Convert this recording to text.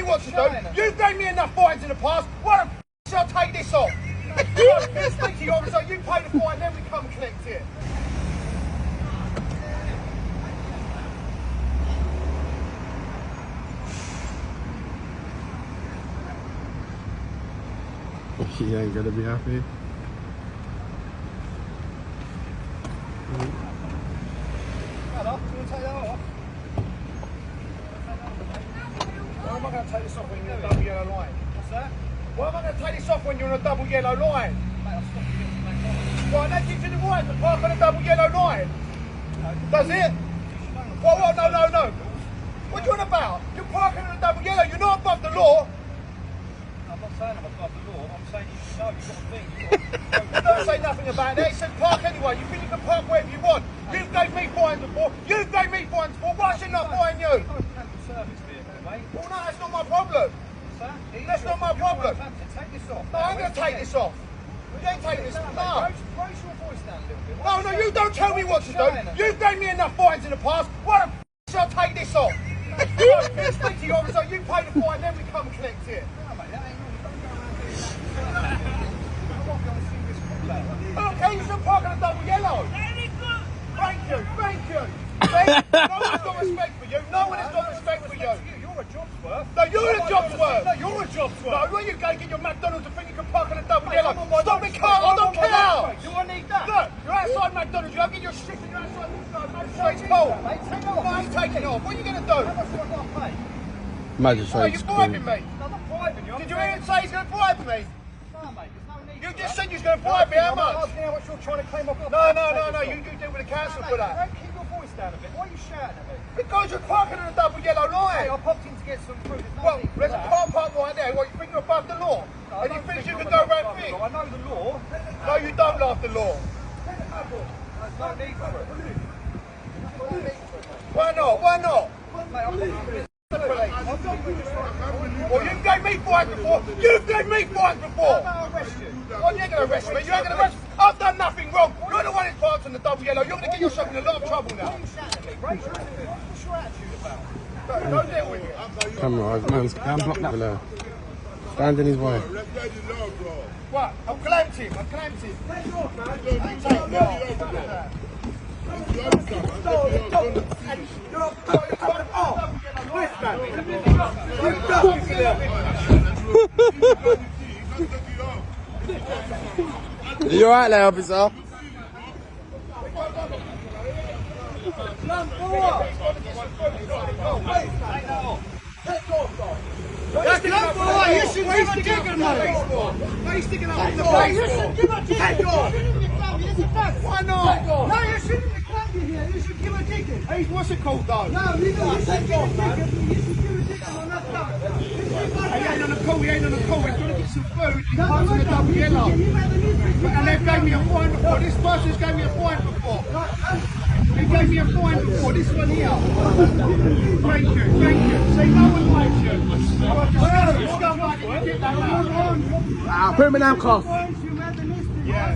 what to do. You gave me enough fines in the past. Why the f*** shall I take this off? You speak to your officer, you pay the fine, then we come and collect it. He ain't gonna be happy. Hello, do you want to take that off? Why am I going to take this off when you're on a double yellow line? What's that? Why am I going to take this off when you're on a double yellow line? Mate, I'll stop you. Right, that gives you the right to park on a double yellow line. No. Does it? What? No. What are you on about? You're parking on a double yellow, you're not above the law. I'm not saying I'm above the law, I'm saying you should know, you've got to think. Don't say nothing about that, it says park anyway, you think you can park wherever you want. You gave me fines before, why should I not fine you? Well no, that's not my problem. That's not my problem. Take this off. No, I'm going to take this off. You ain't taking this off. No. Raise your voice down a little bit. No, you don't tell me what to do. You gave me enough fines in the past. Why the f*** shall I take this off? You speak to your officer, you pay the fine, then we come and collect it. No, mate, that ain't okay, you should park on a double yellow. Thank you. No one's got respect for you. No one has got respect for you. You're a job's worth. No, you're a job's worth. No, you're a job's worth. No, where you go get your McDonald's and think you can park on a double yellow? Stop the car, I don't care. Do I need that? Look, you're outside McDonald's, you're getting your shit and you're outside magistrate's court. No, I'm taking off. What are you going to do? How much do I got to pay? Magistrate's court. You're bribing me. No, I'm not bribing you. Did you hear him say he's going to bribe me? No, mate, there's no need. You just said you was going to bribe me, how much? I'm asking how much you're trying to claim off. No, you deal with the council for that. Keep your voice down a bit. Why are you shouting at me? Because you're parking on a double yellow line. Hey, I popped in to get some fruit. Well, there's a car park right there. What, you think you're above the law? No, and you think you can go around things? I know the law. No, you don't laugh the law. There's no need for it. Why not? Well, you gave me fines before. I'm going to arrest you. Oh, you ain't going to arrest me. You ain't going to arrest me. I've done nothing wrong. You're the one who's parked on the double yellow. You're going to get yourself in a lot of trouble now. What's your attitude about? Don't deal with it. Camera, man's blocked below. Stand in his way. What? I've claimed him. Take off, man. Take off. You alright there, officer? You should give a ticket, mate. Why are you sticking up in the face? You should give a ticket. Take off. Why not? No, you shouldn't be clapping here. You should give a ticket. Hey, what's it called, though? No, you don't. Take off, man. You should give a ticket on that stuff. He ain't on the call. He's trying to get some food. He parks on the double yellow. And they gave me a fine before. This person's gave me a fine before. He gave me a fine before. This one here. Thank you. See, no one likes you. Put him in handcuffs. Yeah.